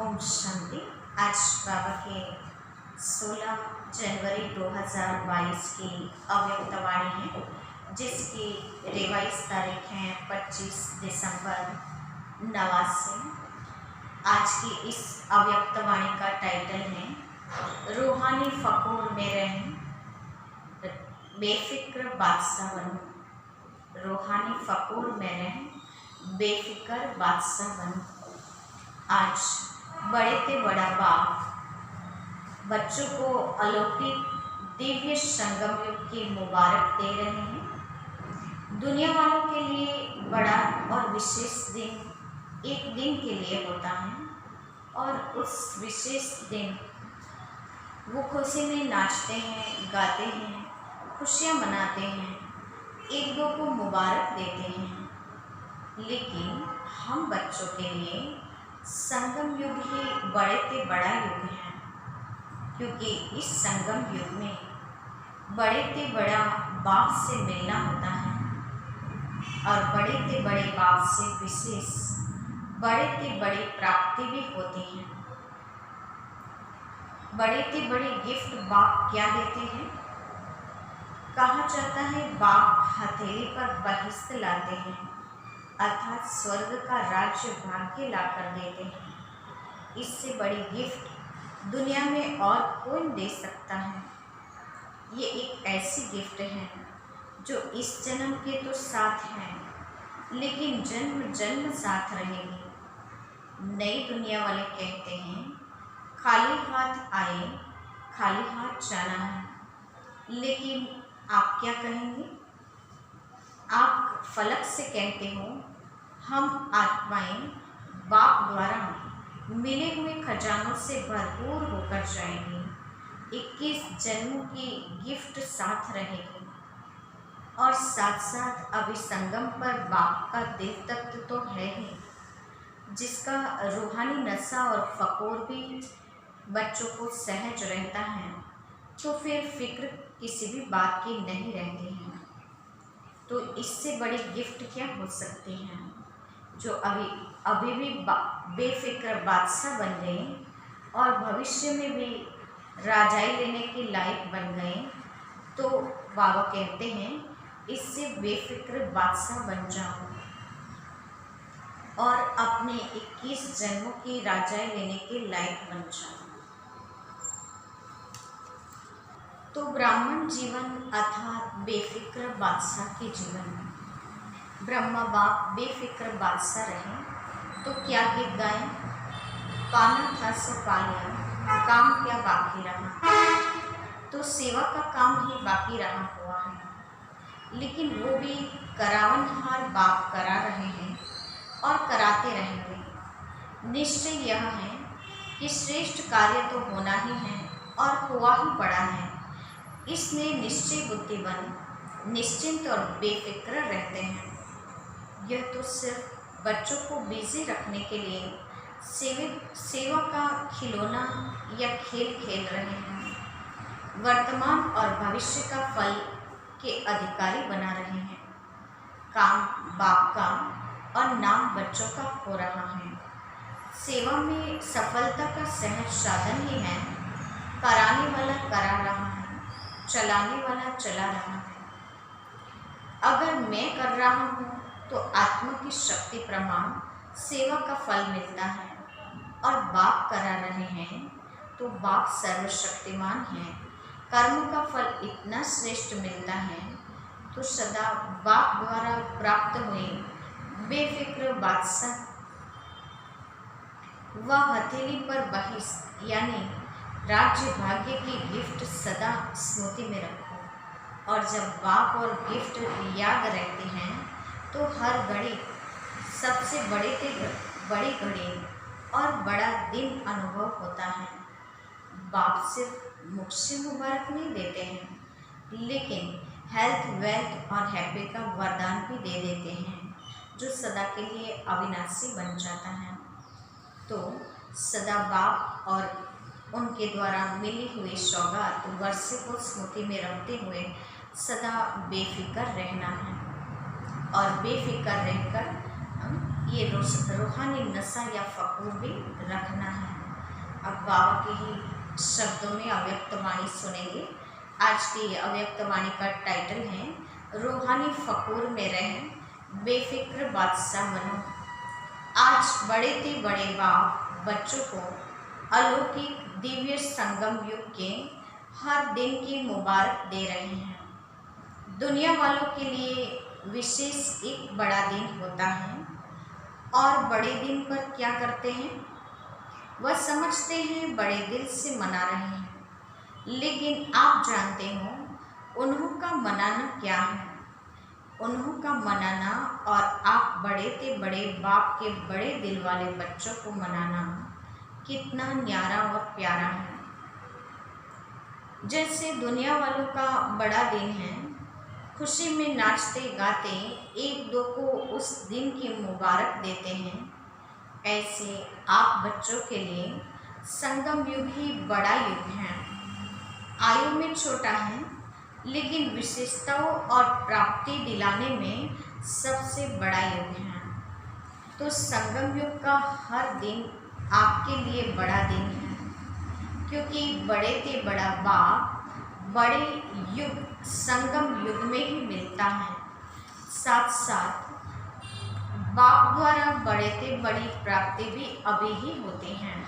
ओम शांति। आज बाबा के 16 जनवरी 2022 की अव्यक्तवाणी है, जिसकी रिवाइज तारीख है 25 दिसंबर 89। आज की इस अव्यक्तवाणी का टाइटल है रूहानी फकूर में रहें, बेफिक्र बादशाह बनो। रूहानी फकूर में रहें, बेफिक्र बादशाह बनो। आज बड़े से बड़ा बाप बच्चों को अलौकिक दिव्य संगम युग की मुबारक दे रहे हैं। दुनिया वालों के लिए बड़ा और विशेष दिन एक दिन के लिए होता है, और उस विशेष दिन वो खुशी में नाचते हैं, गाते हैं, खुशियाँ मनाते हैं, एक दो को मुबारक देते हैं। लेकिन हम बच्चों के लिए संगम युग ही बड़े से बड़ा युग है, क्योंकि इस संगम युग में बड़े से बड़ा बाप से मिलना होता है, और बड़े से बड़े बाप से विशेष बड़े से बड़ी प्राप्ति भी होती है। बड़े से बड़े गिफ्ट बाप क्या देते हैं? कहा जाता है बाप हथेली पर बहिष्ठ लाते हैं, अर्थात स्वर्ग का राज्य भाग्य ला कर देते हैं। इससे बड़ी गिफ्ट दुनिया में और कोई दे सकता है। ये एक ऐसी गिफ्ट है जो इस जन्म के तो साथ है, लेकिन जन्म जन्म साथ रहेगी। नई दुनिया वाले कहते हैं खाली हाथ आए, खाली हाथ जाना है, लेकिन आप क्या कहेंगे? आप फलक से कहते हो हम आत्माएं बाप द्वारा मिले हुए खजानों से भरपूर होकर जाएंगी। 21 जन्मों की गिफ्ट साथ रहेगी, और साथ साथ अभी संगम पर बाप का दिल तत्व तो है ही, जिसका रूहानी नशा और फकोर भी बच्चों को सहज रहता है, तो फिर फिक्र किसी भी बात की नहीं रहती है। तो इससे बड़ी गिफ्ट क्या हो सकती है? जो अभी भी बेफिक्र बादशाह बन गए और भविष्य में भी राजाई लेने के लायक बन गए, तो बाबा कहते हैं इससे बेफिक्र बादशाह बन जाओ और अपने 21 जन्मों की राजाई लेने के लायक बन जाओ। तो ब्राह्मण जीवन अर्थात बेफिक्र बादशाह के जीवन में ब्रह्मा बाप बेफिक्र बादशाह रहे तो क्या गीत गाएं? पाना था सो पा लिया, काम क्या बाकी रहा। तो सेवा का काम ही बाकी रहा हुआ है, लेकिन वो भी करावनहार बाप करा रहे हैं और कराते रहेंगे। निश्चय यह है कि श्रेष्ठ कार्य तो होना ही है और हुआ ही पड़ा है। इसलिए निश्चय बुद्धिमान निश्चिंत और बेफिक्र रहते हैं। यह तो सिर्फ बच्चों को बिजी रखने के लिए सेवा का खिलौना या खेल खेल रहे हैं। वर्तमान और भविष्य का फल के अधिकारी बना रहे हैं। काम बाप का और नाम बच्चों का हो रहा है। सेवा में सफलता का सहज साधन ही है। कराने वाला करा रहा है, चलाने वाला चला रहा है। अगर मैं कर रहा हूँ तो आत्मा की शक्ति प्रमाण सेवा का फल मिलता है, और बाप करा रहे हैं तो बाप सर्वशक्तिमान है। कर्म का फल इतना श्रेष्ठ मिलता है, तो सदा बाप द्वारा प्राप्त हुए बेफिक्र बादशाह व हथेली पर बहिष्ठ यानी राज्य भाग्य की गिफ्ट सदा स्मृति में रखो। और जब बाप और गिफ्ट याद रहते हैं तो हर घड़ी सबसे बड़ी घड़ी और बड़ा दिन अनुभव होता है। बाप सिर्फ मुख से मुबारक नहीं देते हैं, लेकिन हेल्थ, वेल्थ और हैप्पी का वरदान भी दे देते हैं, जो सदा के लिए अविनाशी बन जाता है। तो सदा बाप और उनके द्वारा मिली हुई सौगात वर्षे को स्मृति में रखते हुए सदा बेफिक्र रहना है, और बेफिक्र रहकर ये रूहानी नशा या फकूर भी रखना है। अब बाबा के ही शब्दों में अव्यक्त वाणी सुनेंगे। आज की अव्यक्त वाणी का टाइटल है रूहानी फकूर में रहें, बेफिक्र बादशाह बनो। आज बड़े ते बड़े बाप बच्चों को अलौकिक दिव्य संगम युग के हर दिन की मुबारक दे रहे हैं। दुनिया वालों के लिए विशेष एक बड़ा दिन होता है और बड़े दिन पर क्या करते हैं? वह समझते हैं बड़े दिल से मना रहे हैं, लेकिन आप जानते हो उन्हों का मनाना क्या है? उन्हों का मनाना और आप बड़े ते बड़े बाप के बड़े दिल वाले बच्चों को मनाना कितना न्यारा और प्यारा है। जैसे दुनिया वालों का बड़ा दिन है, खुशी में नाचते गाते एक दो को उस दिन की मुबारक देते हैं, ऐसे आप बच्चों के लिए संगम युग ही बड़ा युग है। आयु में छोटा है, लेकिन विशेषताओं और प्राप्ति दिलाने में सबसे बड़ा युग है। तो संगम युग का हर दिन आपके लिए बड़ा दिन है, क्योंकि बड़े ते बड़ा बाप बड़े युग संगम युग में ही मिलता है। साथ साथ बाप द्वारा बड़े ते बड़ी प्राप्ति भी अभी ही होती हैं।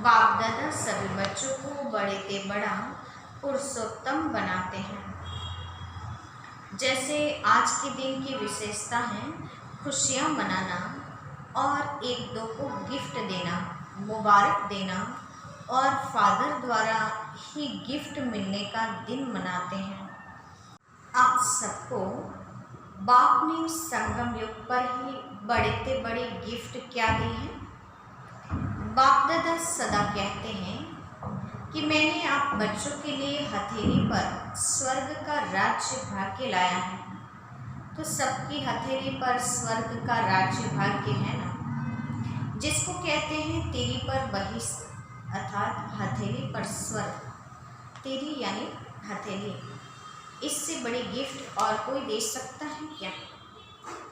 बाप दादा सभी बच्चों को बड़े ते बड़ा पुरुषोत्तम बनाते हैं। जैसे आज के दिन की विशेषता है खुशियाँ मनाना और एक दो को गिफ्ट देना, मुबारक देना, और फादर द्वारा ही गिफ्ट मिलने का दिन मनाते हैं। आप सबको बाप ने संगम युग पर ही बड़े ते बड़े गिफ्ट क्या दी हैं? बाप दादा सदा कहते हैं कि मैंने आप बच्चों के लिए हथेली पर स्वर्ग का राज्य भाग्य लाया है। तो सबकी हथेली पर स्वर्ग का राज्य भाग्य है ना, जिसको कहते हैं तेरी पर वही, अर्थात हथेली पर स्वर्ग। तेरी यानी हथेली, इससे बड़ी गिफ्ट और कोई दे सकता है क्या?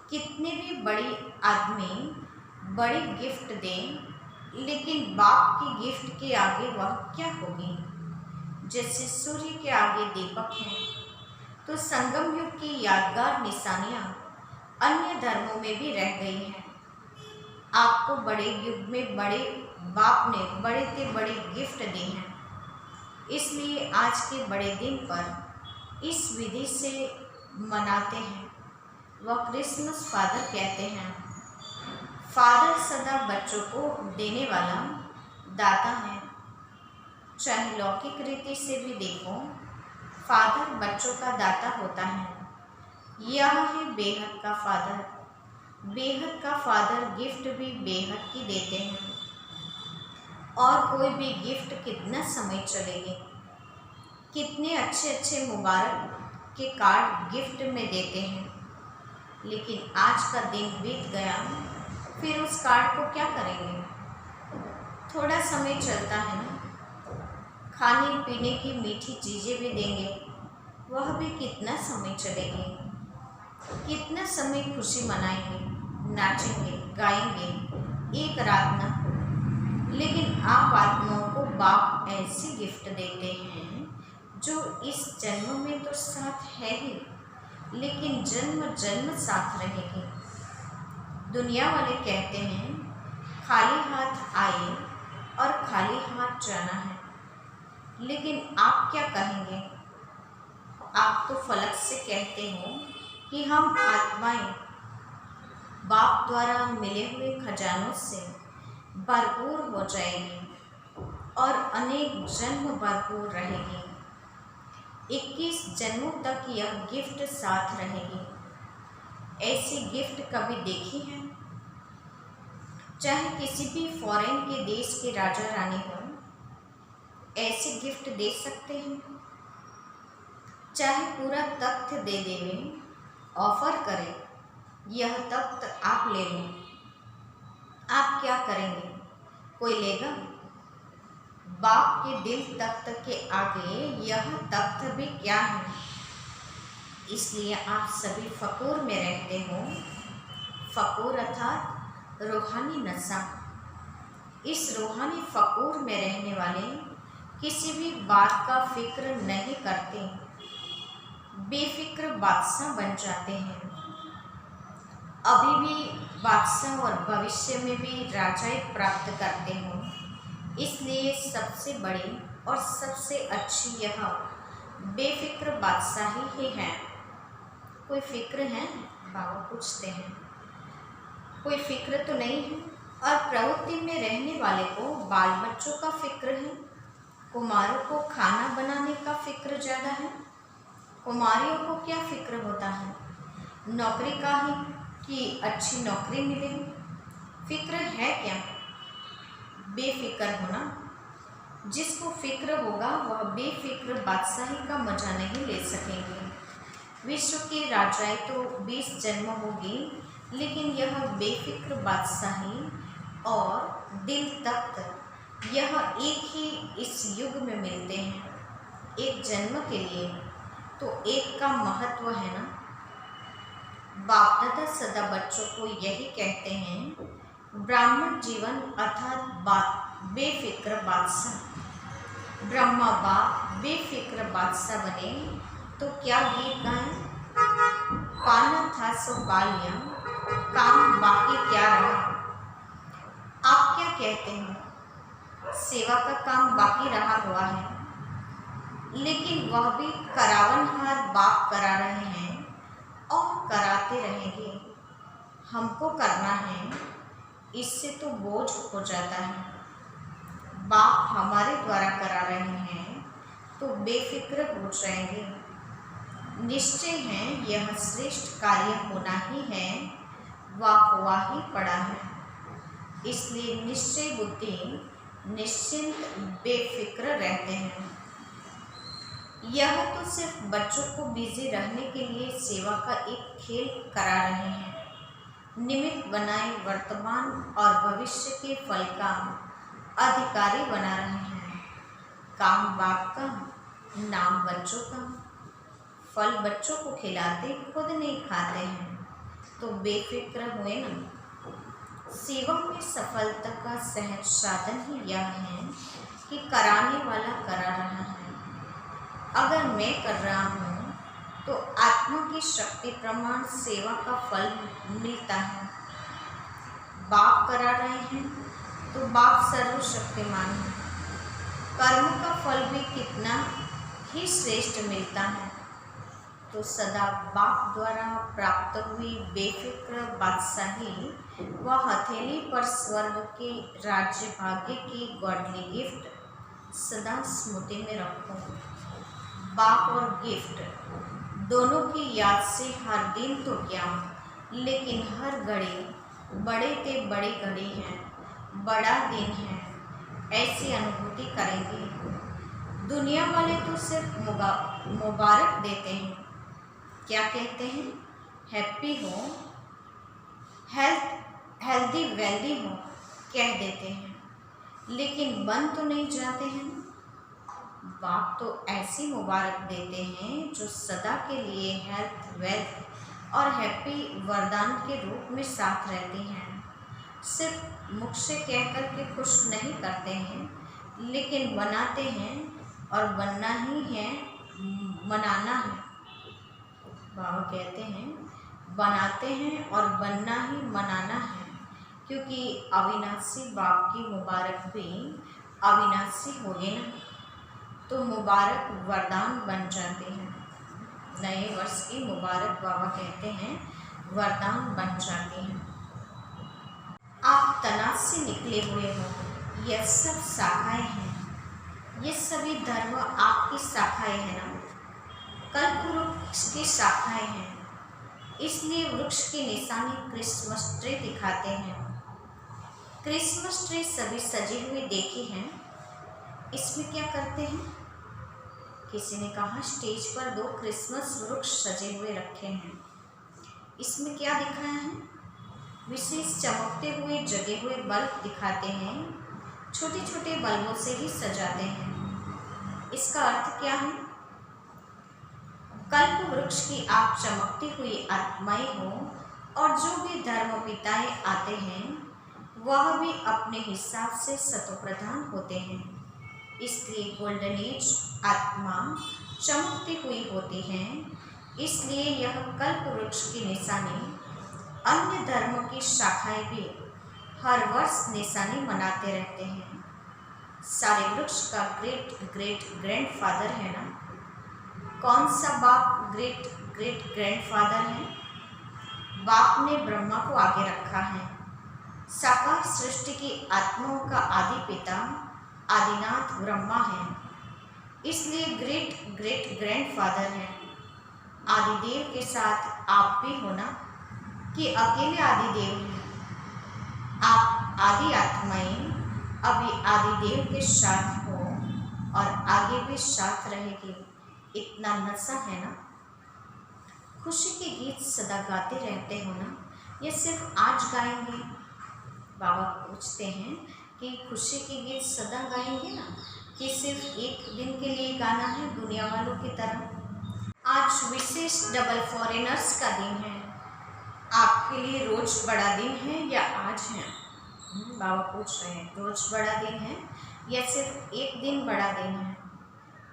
कितने भी बड़ी आदमी बड़ी गिफ्ट दें, लेकिन बाप की गिफ्ट के आगे वह क्या होगी? जैसे सूर्य के आगे दीपक है, तो संगम युग की यादगार निशानियाँ अन्य धर्मों में भी रह गई हैं। आपको बड़े युग में बड़े बाप ने बड़े ते बड़े गिफ्ट दी हैं, इसलिए आज के बड़े दिन पर इस विधि से मनाते हैं। वह क्रिसमस फादर कहते हैं। फादर सदा बच्चों को देने वाला दाता है। चाहे लौकिक रीति से भी देखो, फादर बच्चों का दाता होता है। यह है बेहद का फादर। बेहद का फादर गिफ्ट भी बेहद की देते हैं। और कोई भी गिफ्ट कितना समय चलेगी? कितने अच्छे अच्छे मुबारक के कार्ड गिफ्ट में देते हैं, लेकिन आज का दिन बीत गया, फिर उस कार्ड को क्या करेंगे? थोड़ा समय चलता है ना, खाने पीने की मीठी चीज़ें भी देंगे, वह भी कितना समय चलेगी? कितना समय खुशी मनाएंगे, नाचेंगे, गाएंगे, एक रात ना हो। लेकिन आप आत्माओं को बाप ऐसी गिफ्ट देते हैं जो इस जन्म में तो साथ है ही, लेकिन जन्म जन्म साथ रहेगी। दुनिया वाले कहते हैं खाली हाथ आए और खाली हाथ जाना है, लेकिन आप क्या कहेंगे? आप तो फलक से कहते हो कि हम आत्माएं बाप द्वारा मिले हुए खजानों से भरपूर हो जाएगी और अनेक जन्म भरपूर रहेगी। 21 जन्मों तक यह गिफ्ट साथ रहेगी। ऐसी गिफ्ट कभी देखी है? चाहे किसी भी फॉरेन के देश के राजा रानी हो, ऐसी गिफ्ट दे सकते हैं? चाहे पूरा तख्त दे देवे, ऑफर करें, यह तख्त आप ले लो, आप क्या करेंगे? कोई लेगा? बाप के दिल तख्त के आगे यह तख्त भी क्या है? इसलिए आप सभी फकूर में रहते हो। फ़कूर अर्थात रूहानी नशा। इस रूहानी फ़कूर में रहने वाले किसी भी बात का फिक्र नहीं करते, बेफिक्र बादशाह बन जाते हैं। अभी भी बादशाह और भविष्य में भी राजाई प्राप्त करते हो, इसलिए सबसे बड़ी और सबसे अच्छी यह बेफिक्र बादशाही ही है। कोई फिक्र है? बाबा पूछते हैं। कोई फिक्र तो नहीं है। और प्रवृत्ति में रहने वाले को बाल बच्चों का फिक्र है, कुमारों को खाना बनाने का फिक्र ज़्यादा है। कुमारियों को क्या फिक्र होता है? नौकरी का ही कि अच्छी नौकरी मिले। फिक्र है क्या? बेफिक्र होना। जिसको फिक्र होगा वह बेफिक्र बादशाही का मजा नहीं ले सकेंगे। विश्व की राजाई तो 20 जन्म होगी, लेकिन यह बेफिक्र बादशाही और दिल तख्त यह एक ही इस युग में मिलते हैं। एक जन्म के लिए तो एक का महत्व है ना। बाप दादा सदा बच्चों को यही कहते हैं, ब्राह्मण जीवन अर्थात बेफिक्र बादशाह। ब्रह्मा बाप बेफिक्र बादशाह बने तो क्या गीत गाएं? पाना था सो पा लिया, काम बाकी क्या रहा। आप क्या कहते हैं? सेवा का काम बाकी रहा हुआ है, लेकिन वह भी करावनहार बाप करा रहे हैं और कराते रहेंगे। हमको करना है, इससे तो बोझ हो जाता है। बाप हमारे द्वारा करा रहे हैं तो बेफिक्र हो जाएंगे। निश्चय है यह श्रेष्ठ कार्य होना ही है, वह हुआ ही पड़ा है। इसलिए निश्चय बुद्धि निश्चिंत बेफिक्र रहते हैं। यह तो सिर्फ बच्चों को बिजी रहने के लिए सेवा का एक खेल करा रहे हैं। निमित्त बनाए वर्तमान और भविष्य के फल का अधिकारी बना रहे हैं। काम बाप का, नाम बच्चों का। फल बच्चों को खिलाते, खुद नहीं खाते हैं, तो बेफिक्र हुए ना। सेवा में सफलता का सहज साधन ही यह है कि कराने वाला करा रहा है। अगर मैं कर रहा हूँ तो आत्मा की शक्ति प्रमाण सेवा का फल मिलता है। बाप करा रहे हैं तो बाप सर्वशक्तिमान है। कर्म का फल भी कितना ही श्रेष्ठ मिलता है। तो सदा बाप द्वारा प्राप्त हुई बेफिक्र बादशाही व हथेली पर स्वर्ग के राज्य भाग्य की गॉडली गिफ्ट सदा स्मृति में रखो। बाप और गिफ्ट दोनों की याद से हर दिन तो क्या, लेकिन हर घड़ी बड़े ते बड़ी घड़ी है, बड़ा दिन है, ऐसी अनुभूति करेंगे। दुनिया वाले तो सिर्फ मुबारक देते हैं। क्या कहते हैं? हैप्पी हो, हेल्दी वेल्दी हो कह देते हैं, लेकिन बन तो नहीं जाते हैं। बाप तो ऐसी मुबारक देते हैं जो सदा के लिए हेल्थ, वेल्थ और हैप्पी वरदान के रूप में साथ रहती हैं। सिर्फ मुख से कह कर के खुश नहीं करते हैं, लेकिन बनाते हैं और बनना ही है, मनाना है। बाबा कहते हैं बनाते हैं और बनना ही मनाना है, क्योंकि अविनाशी बाप की मुबारक भी अविनाशी होगी ना, तो मुबारक वरदान बन जाते हैं। नए वर्ष की मुबारक बाबा कहते हैं वरदान बन जाती हैं। आप तनाव से निकले हुए हो, यह सब शाखाएं हैं। ये सभी धर्म आपकी शाखाएं हैं ना। कल्प वृक्ष की शाखाएं हैं, इसलिए वृक्ष की निशानी क्रिसमस ट्री दिखाते हैं। क्रिसमस ट्री सभी सजी हुई देखी हैं। इसमें क्या करते हैं? किसी ने कहा स्टेज पर 2 क्रिसमस वृक्ष सजे हुए रखे हैं। इसमें क्या दिखाया है? विशेष चमकते हुए जगे हुए बल्ब दिखाते हैं। छोटे छोटे बल्बों से ही सजाते हैं। इसका अर्थ क्या है? कल्प वृक्ष की आप चमकती हुई आत्माएं हो और जो भी धर्म पिताएं आते हैं वह भी अपने हिसाब से सतोप्रधान होते हैं। इसलिए गोल्डन एज आत्मा चमकती हुई होती है। इसलिए यह कल्प वृक्ष की निशानी अन्य धर्मों की शाखाएं भी हर वर्ष निशानी मनाते रहते हैं। सारे वृक्ष का ग्रेट ग्रेट ग्रैंडफादर है ना। कौन सा बाप ग्रेट ग्रेट ग्रैंडफादर है? बाप ने ब्रह्मा को आगे रखा है। साकार सृष्टि की आत्माओं का आदि पिता आदिनाथ ब्रह्मा है। इसलिए ग्रेट ग्रेट ग्रैंडफादर है। आदिदेव के साथ आप भी हो ना, कि अकेले आदिदेव हैं? आप आदि आत्माएं अभी आदिदेव के साथ हो और आगे भी साथ रहेगी। इतना नशा है ना। खुशी के गीत सदा गाते रहते हो ना, ये सिर्फ आज गाएंगे? बाबा पूछते हैं कि खुशी के गीत सदा गाएंगे ना, कि सिर्फ एक दिन के लिए गाना है दुनिया वालों की तरह? आज विशेष डबल फॉरेनर्स का दिन है। आपके लिए रोज बड़ा दिन है या आज है? बाबा पूछ रहे हैं, रोज बड़ा दिन है या सिर्फ एक दिन बड़ा दिन है?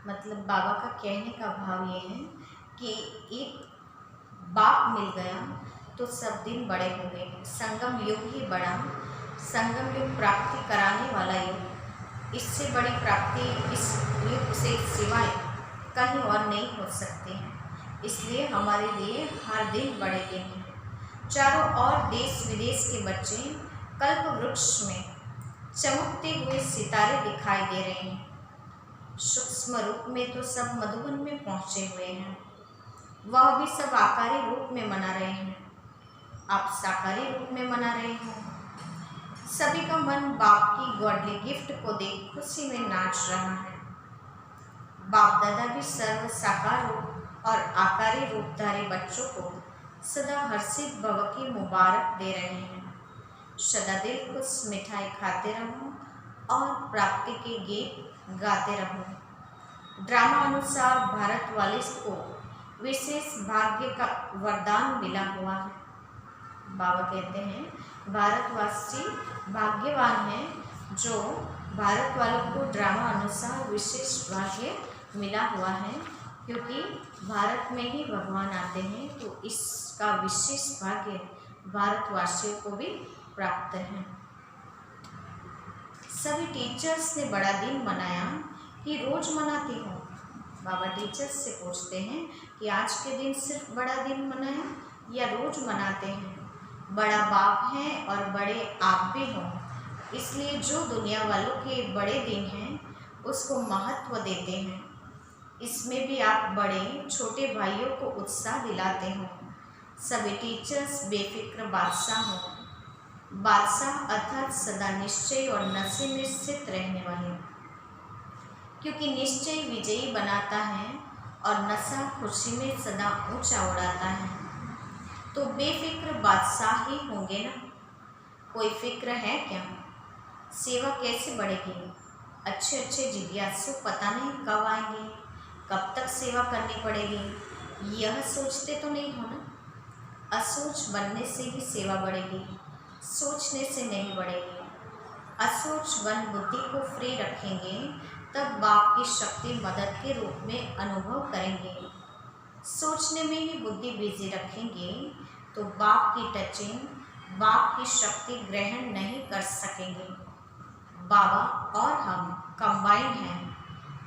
मतलब बाबा का कहने का भाव ये है कि एक बाप मिल गया तो सब दिन बड़े हो गए। संगम युग ही बड़ा, संगम युग प्राप्ति कराने वाला युग। इससे बड़ी प्राप्ति इस युग से सिवाय कहीं और नहीं हो सकती है। इसलिए हमारे लिए हर दिन बड़े दिन हैं। चारों ओर देश विदेश के बच्चे कल्प वृक्ष में चमकते हुए सितारे दिखाई दे रहे हैं। सूक्ष्म रूप में तो सब मधुबन में पहुँचे हुए हैं, वह भी सब आकारी रूप में मना रहे हैं। आप साकारी रूप में मना रहे हो। सभी का मन बाप की गॉडली गिफ्ट को देख खुशी में नाच रहा है। बाप दादा भी सर्व साकार रूप और आकारी रूपधारी बच्चों को सदा हर्षित भव की मुबारक दे रहे हैं। सदा दिल खुश मिठाई खाते रहो और प्राप्ति के गीत गाते रहो। ड्रामा अनुसार भारत वाले को विशेष भाग्य का वरदान मिला हुआ है। बाबा कहते हैं भारतवासी भाग्यवान हैं जो भारत वालों को ड्रामा अनुसार विशेष भाग्य मिला हुआ है, क्योंकि भारत में ही भगवान आते हैं, तो इसका विशेष भाग्य भारतवासियों को भी प्राप्त है। सभी टीचर्स ने बड़ा दिन मनाया कि रोज मनाती हो? बाबा टीचर्स से पूछते हैं कि आज के दिन सिर्फ बड़ा दिन मनाया या रोज मनाते हैं? बड़ा बाप है और बड़े आप भी हो, इसलिए जो दुनिया वालों के बड़े दिन हैं उसको महत्व देते हैं। इसमें भी आप बड़े छोटे भाइयों को उत्साह दिलाते हो। सभी टीचर्स बेफिक्र बादशाह हो। बादशाह अर्थात सदा निश्चय और नशे में स्थित रहने वाले, क्योंकि निश्चय विजयी बनाता है और नशा खुशी में सदा ऊंचा उड़ाता है। तो बेफिक्र बादशाह ही होंगे ना। कोई फिक्र है क्या? सेवा कैसे बढ़ेगी? अच्छे अच्छे जिज्ञासु पता नहीं कब आएंगे, कब तक सेवा करनी पड़ेगी, यह सोचते तो नहीं हो ना। असोच बनने से ही सेवा बढ़ेगी, सोचने से नहीं बढ़ेगी। असोच बन बुद्धि को फ्री रखेंगे तब बाप की शक्ति मदद के रूप में अनुभव करेंगे। सोचने में ही बुद्धि बिजी रखेंगे तो बाप की टचिंग, बाप की शक्ति ग्रहण नहीं कर सकेंगे। बाबा और हम कंबाइंड हैं,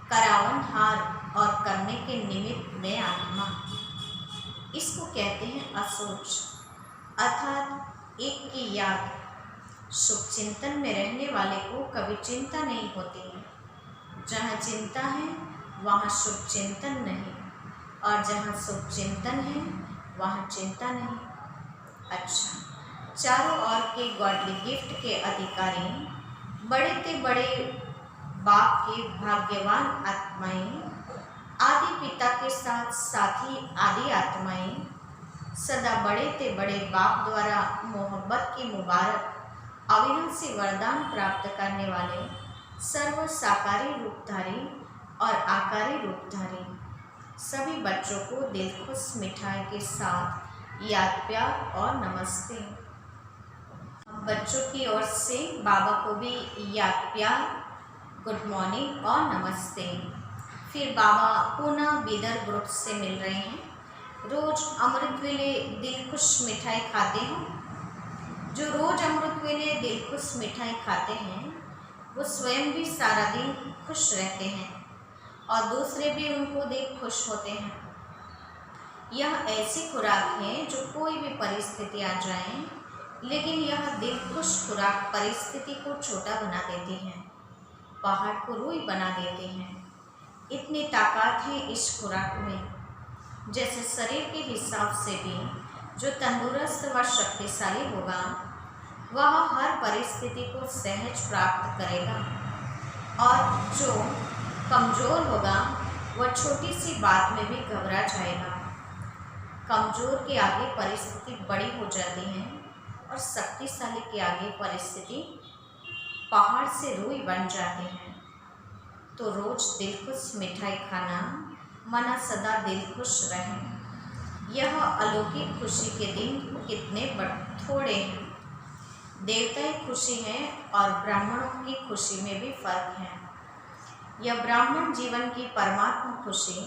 करावनहार और करने के निमित्त में आत्मा। इसको कहते हैं असोच, अर्थात एक की याद। शुभ चिंतन में रहने वाले को कभी चिंता नहीं होती है। जहाँ चिंता है वहाँ शुभ चिंतन नहीं, और जहाँ शुभ चिंतन है वहाँ चिंता नहीं। अच्छा, चारों ओर के गॉडली गिफ्ट के अधिकारी बड़े ते बड़े बाप के भाग्यवान आत्माएं, आदि पिता के साथ साथी आदि आत्माएं, सदा बड़े ते बड़े बाप द्वारा मोहब्बत की मुबारक अविनाशी वरदान प्राप्त करने वाले सर्व साकारी रूपधारी और आकारी रूपधारी सभी बच्चों को दिलखुश मिठाई के साथ याद प्यार और नमस्ते। बच्चों की ओर से बाबा को भी याद प्यार, गुड मॉर्निंग और नमस्ते। फिर बाबा पुनः बीदर ग्रुप से मिल रहे हैं। रोज़ अमृत वेले दिल खुश मिठाई खाते हो। जो रोज़ अमृत वेले दिल खुश मिठाई खाते हैं वो स्वयं भी सारा दिन खुश रहते हैं और दूसरे भी उनको देख खुश होते हैं। यह ऐसी खुराक है जो कोई भी परिस्थिति आ जाए, लेकिन यह दिल खुश खुराक परिस्थिति को छोटा बना देती है, पहाड़ को रूई बना देती हैं। इतनी ताकत है इस खुराक में। जैसे शरीर के हिसाब से भी जो तंदुरुस्त व शक्तिशाली होगा वह हर परिस्थिति को सहज प्राप्त करेगा, और जो कमज़ोर होगा वह छोटी सी बात में भी घबरा जाएगा। कमज़ोर के आगे परिस्थिति बड़ी हो जाती है और शक्तिशाली के आगे परिस्थिति पहाड़ से रुई बन जाती है। तो रोज़ दिल खुश मिठाई खाना, मना सदा दिल खुश रहे। यह अलौकिक खुशी के दिन कितने थोड़े हैं। देवताई खुशी है और ब्राह्मणों की खुशी में भी फर्क है। यह ब्राह्मण जीवन की परमात्मा खुशी,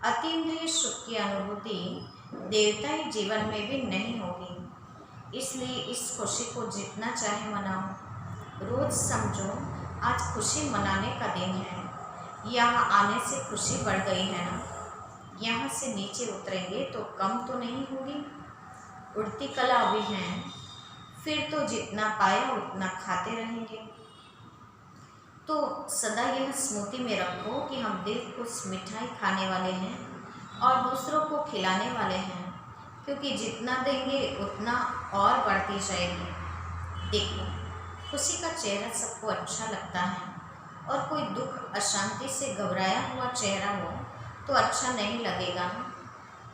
अतीन्द्रिय सुख की अनुभूति देवताई जीवन में भी नहीं होगी। इसलिए इस खुशी को जितना चाहे मनाओ। रोज़ समझो आज खुशी मनाने का दिन है। यहाँ आने से खुशी बढ़ गई है ना। यहाँ से नीचे उतरेंगे तो कम तो नहीं होगी। उड़ती कला अभी है, फिर तो जितना पाया उतना खाते रहेंगे। तो सदा यह स्मृति में रखो कि हम दिल खुश मिठाई खाने वाले हैं और दूसरों को खिलाने वाले हैं, क्योंकि जितना देंगे उतना और बढ़ती जाएगी। देखो, खुशी का चेहरा सबको अच्छा लगता है, और कोई दुख अशांति से घबराया हुआ चेहरा हो तो अच्छा नहीं लगेगा।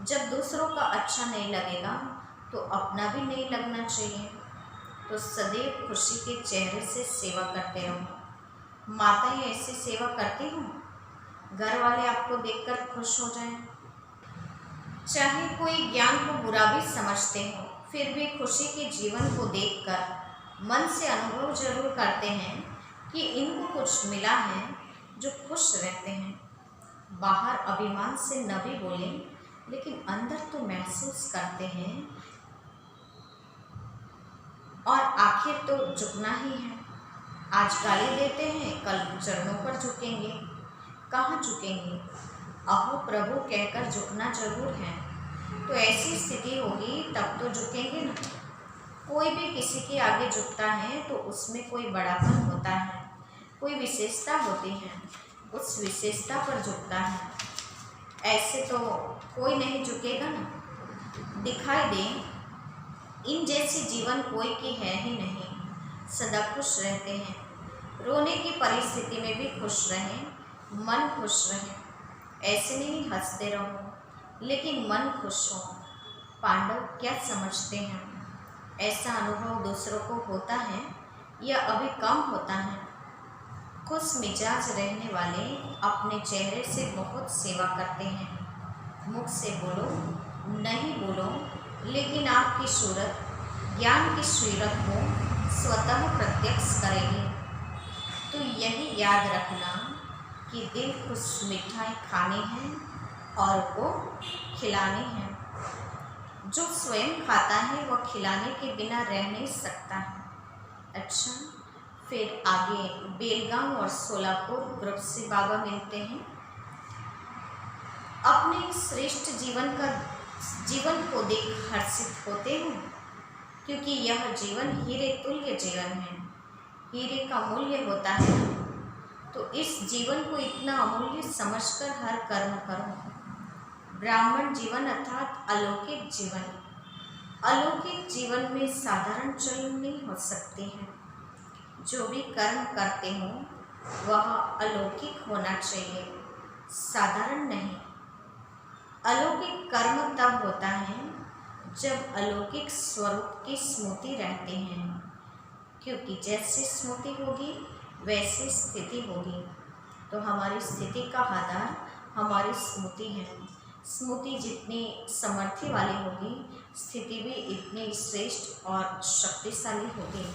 जब दूसरों का अच्छा नहीं लगेगा तो अपना भी नहीं लगना चाहिए। तो सदैव खुशी के चेहरे से सेवा करते रहो। माताएं ऐसी सेवा करती हो, घर वाले आपको देखकर खुश हो जाएं। चाहे कोई ज्ञान को बुरा भी समझते हो, फिर भी खुशी के जीवन को देखकर मन से अनुभव जरूर करते हैं कि इनको कुछ मिला है, जो खुश रहते हैं। बाहर अभिमान से न भी बोले, लेकिन अंदर तो महसूस करते हैं। और आखिर तो झुकना ही है। आज गाली देते हैं, कल चरणों पर झुकेंगे। कहाँ झुकेंगे? अहो प्रभु कहकर झुकना जरूर है। तो ऐसी स्थिति होगी तब तो झुकेंगे ना। कोई भी किसी के आगे झुकता है तो उसमें कोई बड़ापन होता है, कोई विशेषता होती है, उस विशेषता पर झुकता है। ऐसे तो कोई नहीं झुकेगा ना। दिखाई दे इन जैसी जीवन कोई की है ही नहीं। सदा खुश रहते हैं। रोने की परिस्थिति में भी खुश रहें, मन खुश रहे। ऐसे नहीं हंसते रहो लेकिन मन खुश हो। पांडव क्या समझते हैं? ऐसा अनुभव दूसरों को होता है या अभी कम होता है? खुश मिजाज रहने वाले अपने चेहरे से बहुत सेवा करते हैं। मुख से बोलो नहीं बोलो, लेकिन आपकी सूरत ज्ञान की सूरत को स्वतः प्रत्यक्ष करेगी। तो यही याद रखना कि दिल खुश मिठाई खानी है और को खिलानी है। जो स्वयं खाता है वह खिलाने के बिना रह नहीं सकता है। अच्छा, फिर आगे बेलगाम और सोलापुर ग्रुप से बाबा मिलते हैं। अपने श्रेष्ठ जीवन को देख हर्षित होते हो, क्योंकि यह जीवन हीरे तुल्य जीवन है। हीरे का मूल्य होता है, तो इस जीवन को इतना अमूल्य समझकर हर कर्म करो। ब्राह्मण जीवन अर्थात अलौकिक जीवन। अलौकिक जीवन में साधारण चलन नहीं हो सकते हैं। जो भी कर्म करते हो वह अलौकिक होना चाहिए, साधारण नहीं। अलौकिक कर्म तब होता है जब अलौकिक स्वरूप की स्मृति रहती है, क्योंकि जैसी स्मृति होगी वैसी स्थिति होगी। तो हमारी स्थिति का आधार हमारी स्मृति है। स्मृति जितनी समर्थी वाली होगी, स्थिति भी इतनी श्रेष्ठ और शक्तिशाली होगी।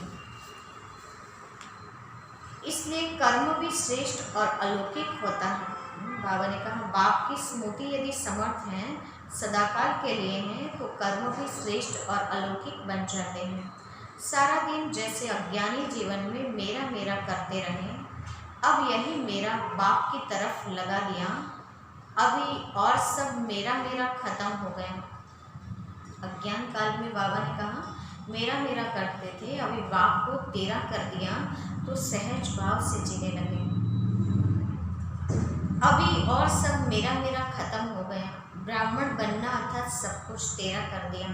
इसलिए कर्म भी श्रेष्ठ और अलौकिक होता है। बाबा ने कहा, बाप की स्मृति यदि समर्थ है, सदाकाल के लिए है, तो कर्म भी श्रेष्ठ और अलौकिक बन जाते हैं। सारा दिन जैसे अज्ञानी जीवन में मेरा मेरा करते रहे, अब यही मेरा बाप की तरफ लगा दिया, अभी और सब मेरा मेरा खत्म हो गया। अज्ञान काल में बाबा ने कहा मेरा मेरा करते थे, अभी बाप को तेरा कर दिया तो सहज भाव से जीने लगे। अभी और सब मेरा मेरा खत्म हो गया। ब्राह्मण बनना अर्थात सब कुछ तेरा कर दिया।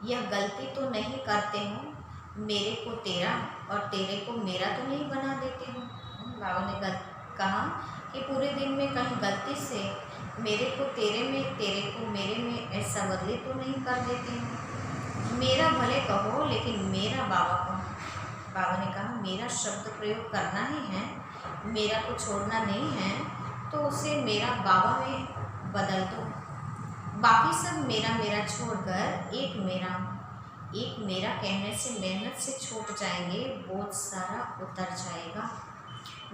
यह गलती तो नहीं करते हो, मेरे को तेरा और तेरे को मेरा तो नहीं बना देते हो। बाबा ने कहा कि पूरे दिन में कहीं गलती से मेरे को तेरे में, तेरे को मेरे में ऐसा बदले तो नहीं कर देते हो। मेरा भले कहो लेकिन मेरा बाबा को। बाबा ने कहा मेरा शब्द प्रयोग करना ही है, मेरा को छोड़ना नहीं है, तो उसे मेरा बाबा में बदल दो। बाकी सब मेरा मेरा छोड़कर एक मेरा कहने से मेहनत से छूट जाएंगे, बोझ सारा उतर जाएगा।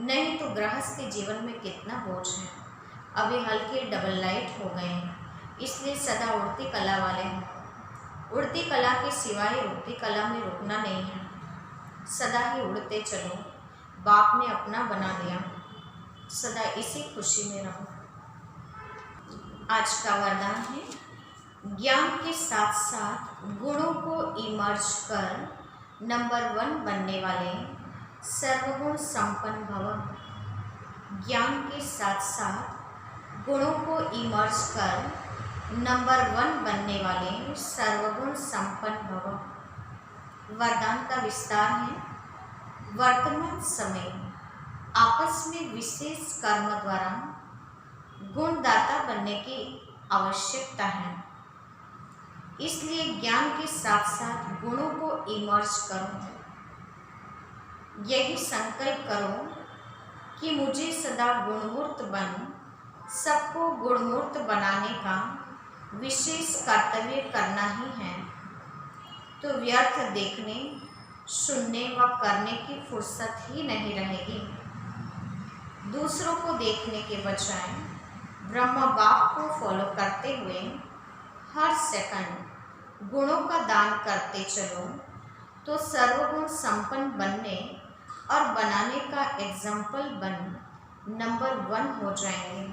नहीं तो गृहस्थ के जीवन में कितना बोझ है। अभी हल्के डबल लाइट हो गए हैं, इसलिए सदा उड़ती कला वाले हैं। उड़ती कला के सिवाय उड़ती कला में रुकना नहीं है, सदा ही उड़ते चलो। बाप ने अपना बना दिया, सदा इसी खुशी में रहो। आज का वरदान है, ज्ञान के साथ साथ गुणों को इमर्ज कर नंबर 1 बनने वाले सर्वगुण संपन्न भव। ज्ञान के साथ साथ गुणों को इमर्ज कर नंबर 1 बनने वाले सर्वगुण संपन्न भव। वरदान का विस्तार है, वर्तमान समय आपस में विशेष कर्म द्वारा गुणदाता बनने की आवश्यकता है। इसलिए ज्ञान के साथ साथ गुणों को इमर्ज करो। यही संकल्प करो कि मुझे सदा गुणमूर्त बन सबको गुणमूर्त बनाने का विशेष कर्तव्य करना ही है, तो व्यर्थ देखने, सुनने व करने की फुर्सत ही नहीं रहेगी। दूसरों को देखने के बजाय ब्रह्मा बाप को फॉलो करते हुए हर सेकंड गुणों का दान करते चलो, तो सर्वगुण संपन्न बनने और बनाने का एग्जाम्पल बन नंबर 1 हो जाएंगे।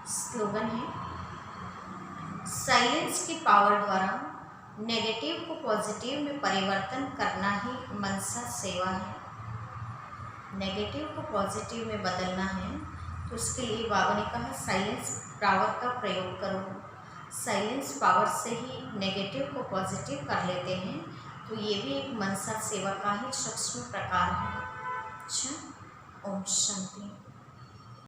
स्लोगन है, साइलेंस की पावर द्वारा नेगेटिव को पॉजिटिव में परिवर्तन करना ही मनसा सेवा है। नेगेटिव को पॉजिटिव में बदलना है, तो उसके लिए बाबा ने कहा साइलेंस पावर का प्रयोग करो। साइलेंस पावर से ही नेगेटिव को पॉजिटिव कर लेते हैं, तो ये भी एक मनसा सेवा का ही सूक्ष्म प्रकार है। अच्छा, ओम शांति।